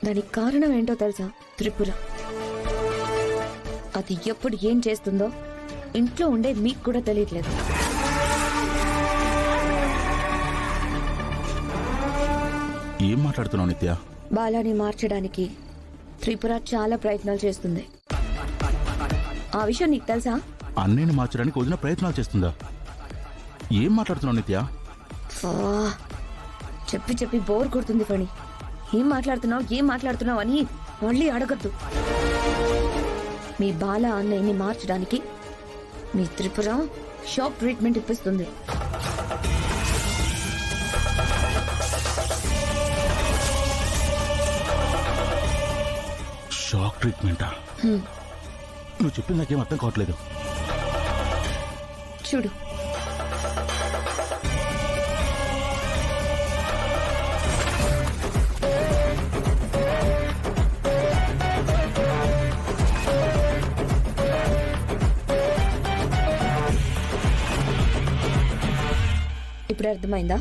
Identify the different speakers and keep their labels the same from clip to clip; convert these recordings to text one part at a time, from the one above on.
Speaker 1: దానికి కారణం ఏంటో తెలుసా? త్రిపుర. అది ఎప్పుడు ఏం చేస్తుందో ఇంట్లో ఉండే మీకు కూడా తెలియట్లేదు.
Speaker 2: ఏం మాట్లాడుతున్నావు నిత్య?
Speaker 1: బాలాని మార్చడానికి త్రిపుర చాలా ప్రయత్నాలు చేస్తుంది. ఆ విషయం నీకు తెలుసా?
Speaker 2: అన్నయ్యని మార్చడానికి వదిన ప్రయత్నాలు చేస్తుందా? ఏం మాట్లాడుతున్నావు నిత్య?
Speaker 1: చెప్పి చెప్పి బోర్ కొడుతుంది ఫణి. ఏం మాట్లాడుతున్నావు అని మళ్ళీ అడగద్దు. మీ బాల అన్నయ్యని మార్చడానికి మీ త్రిపుర షాక్ ట్రీట్మెంట్ ఇప్పిస్తుంది.
Speaker 2: షాక్ ట్రీట్మెంటా? నువ్వు చెప్పింది నాకేం అర్థం కావట్లేదు.
Speaker 1: చూడు, ఇప్పుడు అర్థమైందా?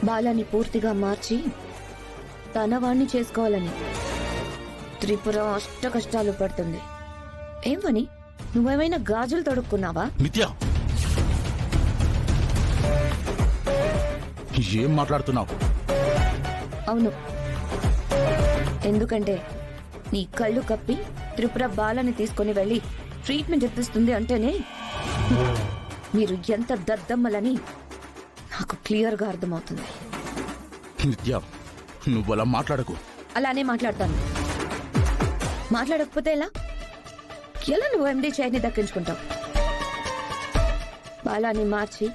Speaker 1: బాలాని పూర్తిగా మార్చి తన వాణ్ణి చేసుకోవాలని త్రిపుర అష్ట కష్టాలు పడుతుంది. ఏమని? నువ్వేమైనా గాజులు తొడుక్కున్నావా?
Speaker 2: నిత్య, ఏం మాట్లాడుతున్నావు?
Speaker 1: అవును, ఎందుకంటే నీ కళ్ళు కప్పి త్రిపుర బాలని తీసుకుని వెళ్ళి ట్రీట్మెంట్ ఇప్పిస్తుంది అంటేనే మీరు ఎంత దద్దమ్మలని నాకు క్లియర్గా అర్థమవుతుంది.
Speaker 2: నిత్య, నువ్వు అలా మాట్లాడకు.
Speaker 1: అలానే మాట్లాడతాను. మాట్లాడకపోతే ఎలా నువ్వు ఎండి చైర్ని దక్కించుకుంటావు? బాలాని మార్చి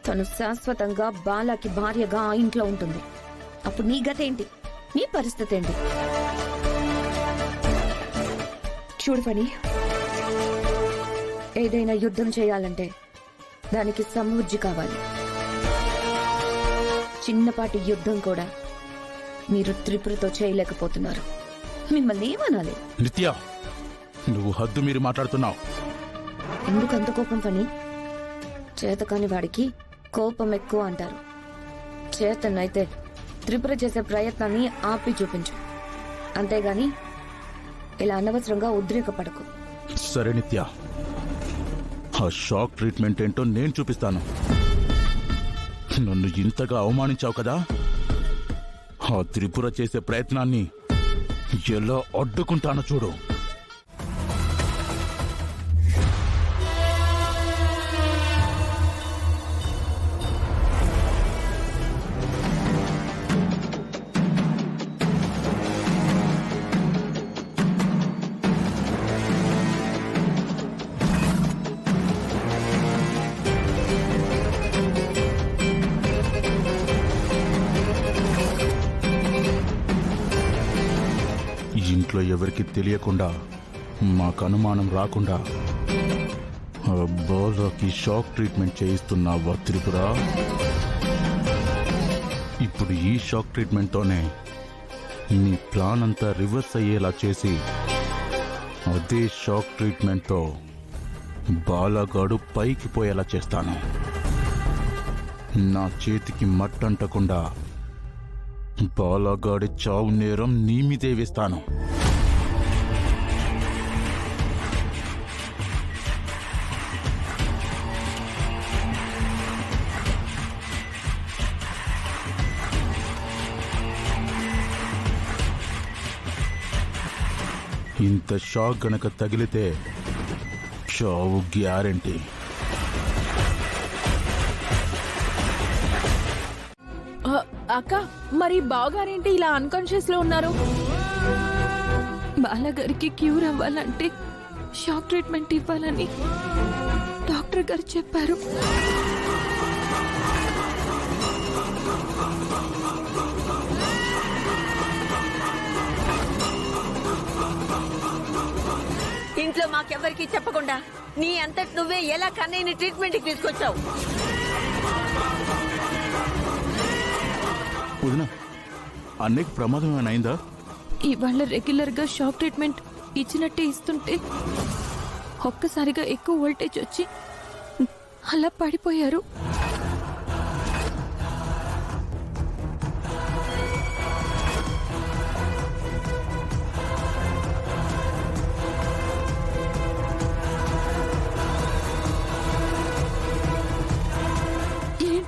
Speaker 1: తను శాశ్వతంగా బాలాకి భార్యగా ఆ ఇంట్లో ఉంటుంది. అప్పుడు నీ గత ఏంటి? నీ పరిస్థితి ఏంటి? చూడు పని, ఏదైనా యుద్ధం చేయాలంటే దానికి సమృద్ధి కావాలి. చిన్నపాటి యుద్ధం కూడా మీరు త్రిపురతో చేయలేకపోతున్నారు. మిమ్మల్ని ఏమనాలి?
Speaker 2: నిత్య, నువ్వు హద్దు మీరు మాట్లాడుతున్నావు.
Speaker 1: ఎందుకు అంత కోపం పని? చేతకాని వాడికి కోపం ఎక్కువ అంటారు. చేతనైతే త్రిపుర చేసే ప్రయత్నాన్ని ఆపి చూపించు. అంతేగాని ఇలా అనవసరంగా ఉద్రేకపడకు.
Speaker 2: సరే నిత్య, ఆ షాక్ ట్రీట్మెంట్ ఏంటో నేను చూపిస్తాను. నన్ను ఇంతగా అవమానించావు కదా, ఆ త్రిపుర చేసే ప్రయత్నాన్ని ఎలా అడ్డుకుంటానో చూడు. ఇంట్లో ఎవరికి తెలియకుండా, మాకు అనుమానం రాకుండా ఆ బాలాకి షాక్ ట్రీట్మెంట్ చేయిస్తున్నావా త్రిపుర? ఇప్పుడు ఈ షాక్ ట్రీట్మెంట్తోనే నీ ప్లాన్ అంతా రివర్స్ అయ్యేలా చేసి అదే షాక్ ట్రీట్మెంట్తో బాలాగాడు పైకి పోయేలా చేస్తాను. నా చేతికి మట్టంటకుండా బాలాగాడి చావు నేరం నీ మీదే వేస్తాను. ఇంత షాక్ గనక తగిలితే చావు గ్యారెంటీ.
Speaker 3: అక్క, మరి బావగారేంటి ఇలా అన్కాన్షియస్ లో ఉన్నారు? బాలగారికి క్యూర్ అవ్వాలంటే షాక్ ట్రీట్మెంట్ ఇవ్వాలని డాక్టర్ గారు చెప్పారు.
Speaker 4: ఇంట్లో మాకెవ్వరికి చెప్పకుండా నీ అంతటి నువ్వే ఎలా కన్నయ్యని ట్రీట్మెంట్ కి తీసుకొచ్చావు?
Speaker 2: వదినా, అన్నయ్యకి ప్రమాదం ఏమైనా అయిందా?
Speaker 3: ఇవాళ రెగ్యులర్ గా షాక్ ట్రీట్మెంట్ ఇచ్చినట్టే ఇస్తుంటే ఒక్కసారిగా ఎక్కువ వోల్టేజ్ వచ్చి అలా పడిపోయారు.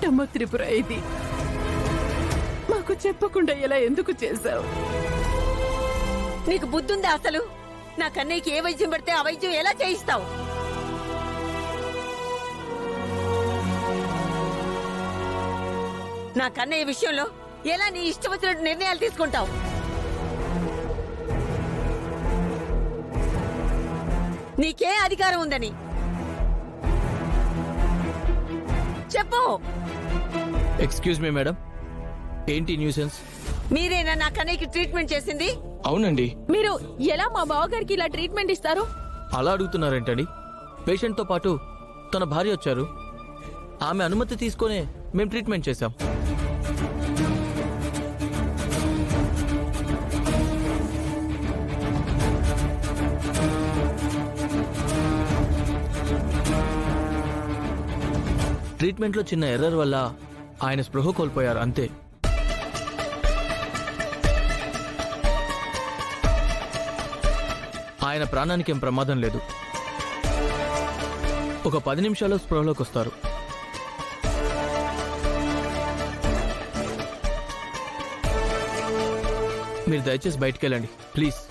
Speaker 5: ఏంటమ్మా త్రిపుర ఇది? మాకు చెప్పకుండా ఇలా ఎందుకు చేశావు?
Speaker 4: నీకు బుద్ధుందా అసలు? నా కన్నయ్యకి ఏ వైద్యం పడితే ఆ వైద్యం ఎలా చేయిస్తావు? నా కన్నయ్య విషయంలో ఎలా నీ ఇష్టం వచ్చినట్టు నిర్ణయాలు తీసుకుంటావు? నీకే అధికారం ఉందని చెప్పు.
Speaker 6: ఎక్స్క్యూజ్ మీ మేడం, ఏంటి న్యూసెన్స్?
Speaker 4: మీరేనా నా కన్నయ్యకి ట్రీట్మెంట్ చేసింది?
Speaker 6: అవునండి.
Speaker 3: మీరు ఎలా మా బావగారికి ఇలా ట్రీట్మెంట్ ఇస్తారు?
Speaker 6: అలా అడుగుతున్నారేంటండి? పేషెంట్తో పాటు తన భార్య వచ్చారు. ఆమె అనుమతి తీసుకునే మేము ట్రీట్మెంట్ చేశాం. ట్రీట్మెంట్లో చిన్న ఎర్రర్ వల్ల ఆయన స్పృహ కోల్పోయారు అంతే. ఆయన ప్రాణానికి ఏం ప్రమాదం లేదు. ఒక 10 నిమిషాల్లో స్పృహలోకి వస్తారు. మీరు దయచేసి బయటికి వెళ్ళండి ప్లీజ్.